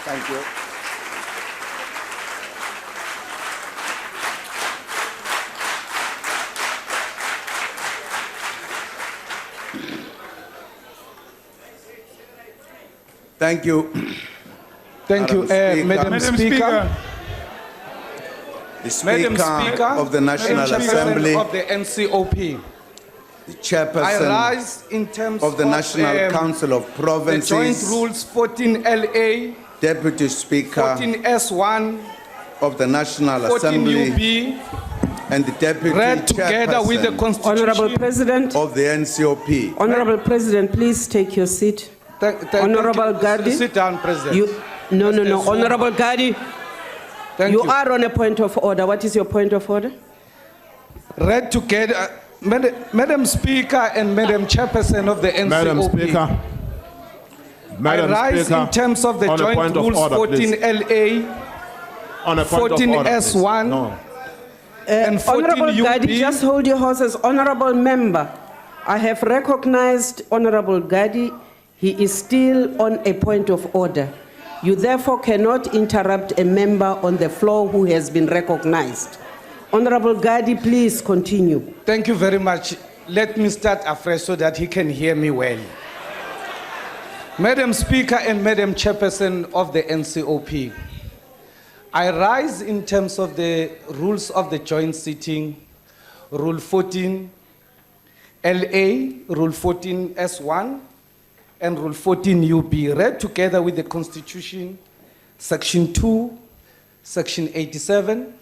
Thank you. Thank you. Thank you, Madam Speaker. The Speaker of the National Assembly, of the NCOP. the I Chairperson rise in terms of the National Council of the Joint Provinces, Rules 14LA, Deputy Speaker 14S1, of the National Assembly, 14UB, and the Deputy read together with the Chairperson Constitution. Honorable President, of the NCOP. Honorable President, please take your seat. Honorable Gadi. Sit down, President. No. Honorable Gadi, Thank you you. are on a point of order. What is your point of order? Read together, Madam Speaker and Madam Chairperson of the NCOP. Madam Speaker. Madam I rise Speaker, in terms of the on a Joint point of Rules order, please. 14LA, On a point of order, please. 14S1, No. and Honorable Gadi, 14UB. just hold your horses. Honorable member, I have recognized Honorable Gadi. He is still on a point of order. You therefore cannot interrupt a member on the floor who has been recognized. Honorable Gadi, please continue. Thank you very much. Let me start afresh so that he can hear me well. Madam Speaker and Madam Chairperson of the NCOP, I rise in terms of the rules of the joint sitting, Rule 14LA, Rule 14S1, and Rule 14UB, read together with the Constitution, Section 2, Section 87,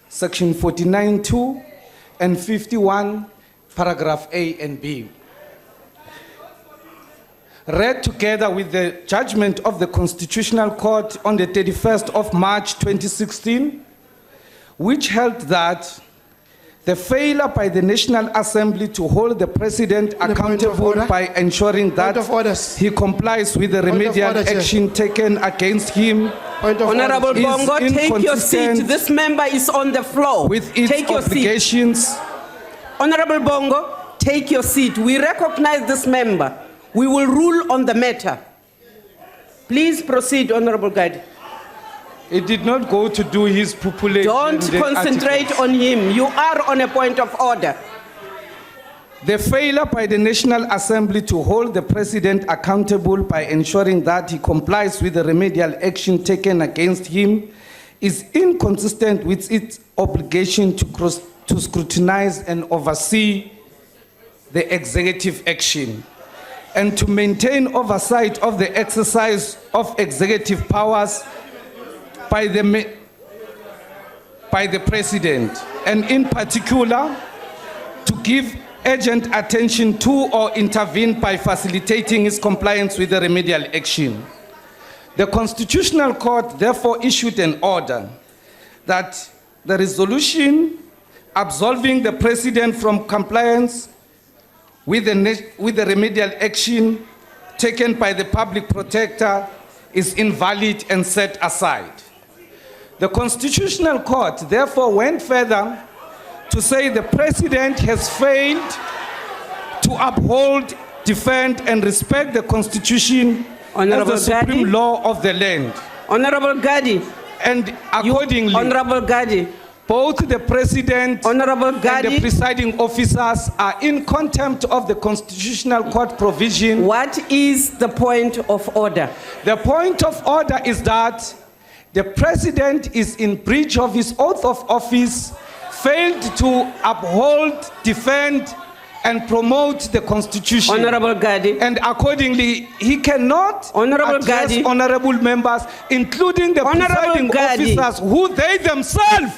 Section 49(2), and 51, Paragraph A and B. Read together with the judgment of the Constitutional Court on the 31st of March 2016, which held that the failure by the National Assembly to hold the President accountable by ensuring that he complies with the remedial action taken against him Honorable is Bongo, take your seat. inconsistent This member is on the floor. with its Take your seat. obligations. Honorable Bongo, take your seat. We recognize this member. We will rule on the matter. Please proceed, Honorable Gadi. It did not go to do his population. Don't concentrate on him. You are on a point of order. The failure by the National Assembly to hold the President accountable by ensuring that he complies with the remedial action taken against him is inconsistent with its obligation to scrutinize and oversee the executive action and to maintain oversight of the exercise of executive powers by the President, and in particular, to give urgent attention to or intervene by facilitating his compliance with the remedial action. The Constitutional Court therefore issued an order that the resolution absolving the President from compliance with the remedial action taken by the Public Protector is invalid and set aside. The Constitutional Court therefore went further to say the President has failed to uphold, defend, and respect the Constitution Honorable as the supreme Gadi. law of the land. Honorable Gadi. And accordingly, Honorable Gadi. both the President Honorable and the Gadi. presiding officers are in contempt of the Constitutional Court provision. What is the point of order? The point of order is that the President is in breach of his oath of office, failed to uphold, defend, and promote the Constitution. Honorable Gadi. And accordingly, he cannot Honorable address Gadi. honorable members, including the Honorable presiding Gadi. officers, who they themselves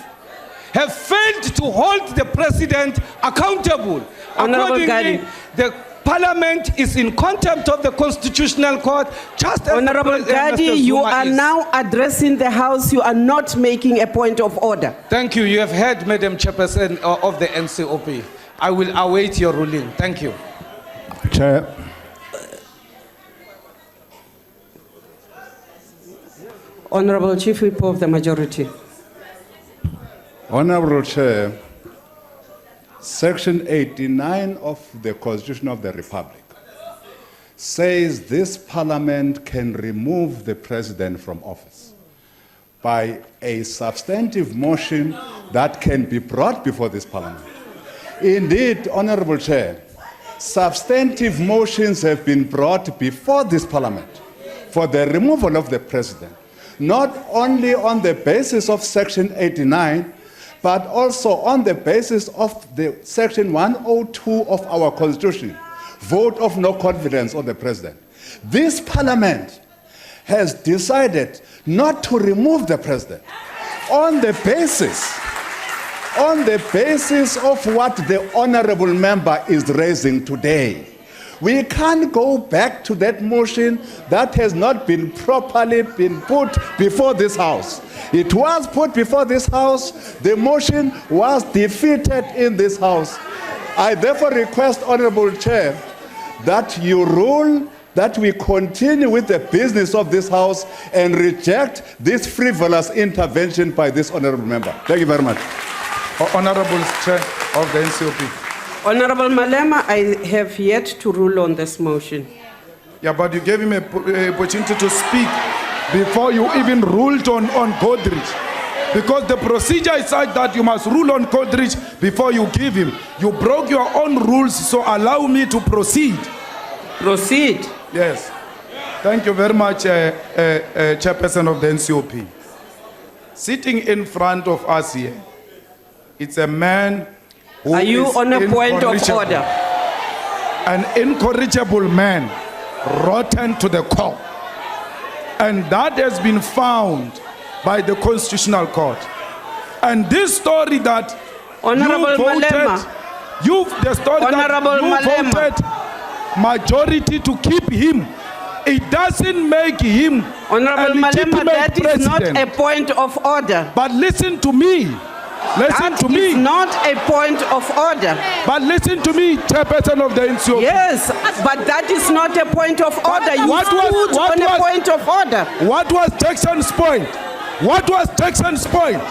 have failed to hold the President accountable. Honorable Accordingly, Gadi. the Parliament is in contempt of the Constitutional Court, just as Honorable Gadi, Mr. you Zuma are is. now addressing the House. You are not making a point of order. Thank you. You have heard, Madam Chairperson of the NCOP. I will await your ruling. Thank you. Chair. Honorable Chief Whip of the Majority. Honorable Chair, Section 89 of the Constitution of the Republic says this parliament can remove the president from office by a substantive motion that can be brought before this parliament. Indeed, Honorable Chair, substantive motions have been brought before this parliament for the removal of the president, not only on the basis of Section 89, but also on the basis of the Section 102 of our Constitution, vote of no confidence on the president. This parliament has decided not to remove the president on the basis of what the honorable member is raising today. We can't go back to that motion that has not been properly put before this House. It was put before this House. The motion was defeated in this House. I therefore request, Honorable Chair, that you rule that we continue with the business of this House and reject this frivolous intervention by this honorable member. Thank you very much. Honorable Chair of the NCOP. Honorable Malema, I have yet to rule on this motion. Yeah, but you gave him an opportunity to speak before you even ruled on Godrej. Because the procedure is such that you must rule on Godrej before you give him. You broke your own rules, so allow me to proceed. Proceed. Yes. Thank you very much, Chairperson of the NCOP. Sitting in front of us here, it's a man who Are you is on a point of incorrigible. order? An incorrigible man, rotten to the core. And that has been found by the Constitutional Court. And this story that Honorable you voted, Malema. the story Honorable that you Malema. voted majority to keep him, it doesn't make him Honorable a Malema, legitimate that is not president. a point of order. But listen to me. Listen That to is me. not a point of order. But listen to me, Chairperson of the NCOP. Yes, but that is not a point of order. You What was- stood what on a was- point of order. What was Jackson's point? What was Jackson's point?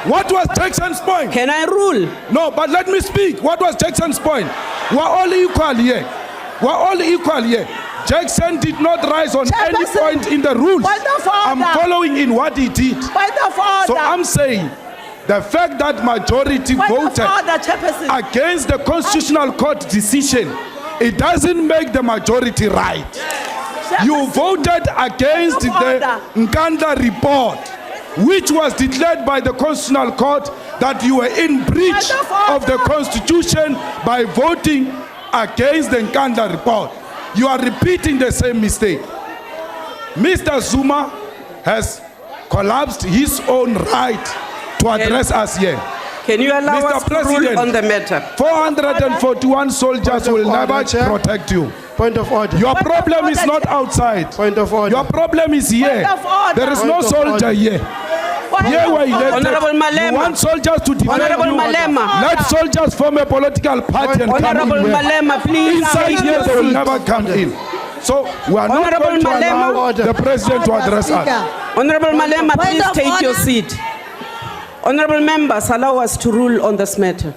What was Jackson's point? Can I rule? No, but let me speak. What was Jackson's point? We're all equal here. We're all equal here. Jackson did not rise on any Chairperson, point in the rules. point of order. I'm following in what he did. Point of order. So I'm saying the fact that majority Point voted of order, Chairperson. against the Constitutional Court decision, it doesn't make the majority right. You voted against Point of the order. Nkandla report, which was declared by the Constitutional Court that you were in breach Point of of the order. Constitution by voting against the Nkandla report. You are repeating the same mistake. Mr. Zuma has collapsed his own right to address us here. Can you allow Mr. us to rule President. on the matter? 441 soldiers Point of will order, never Chair. protect you. Point of order. Your Point of problem is order, not Chair. outside. Point of order. Your problem is here. Point of order. There is no Point of soldier order. here. Point Here of we're order. elected. Honorable Malema. You want soldiers to defend Honorable you. Malema. Let soldiers form a political party and come Honorable in here. Malema, please Inside take here your they will seat. never come in. So we are not Honorable going to Malema. allow the president to address us. Honorable Malema, Point please of take your order. seat. Honorable members, allow us to rule on this matter.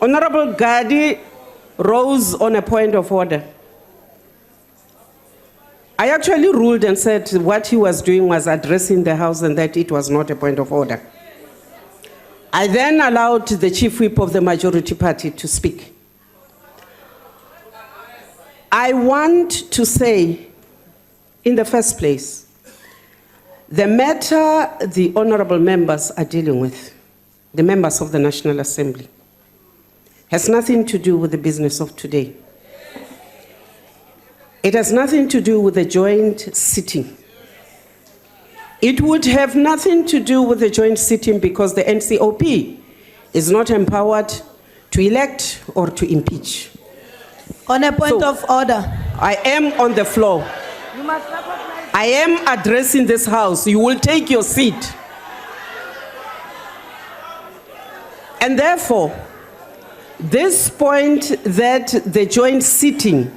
Honorable Gadi rose on a point of order. I actually ruled and said what he was doing was addressing the House and that it was not a point of order. I then allowed the chief whip of the majority party to speak. I want to say, in the first place, the matter the honorable members are dealing with, the members of the National Assembly, has nothing to do with the business of today. It has nothing to do with the joint sitting. It would have nothing to do with the joint sitting because the NCOP is not empowered to elect or to impeach. On a point So- of order. I am on the floor. You must recognize. I am addressing this House. You will take your seat. And therefore, this point that the joint sitting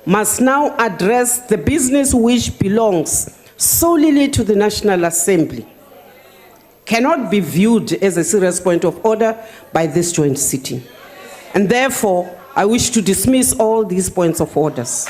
must now address the business which belongs solely to the National Assembly cannot be viewed as a serious point of order by this joint sitting. And therefore, I wish to dismiss all these points of orders.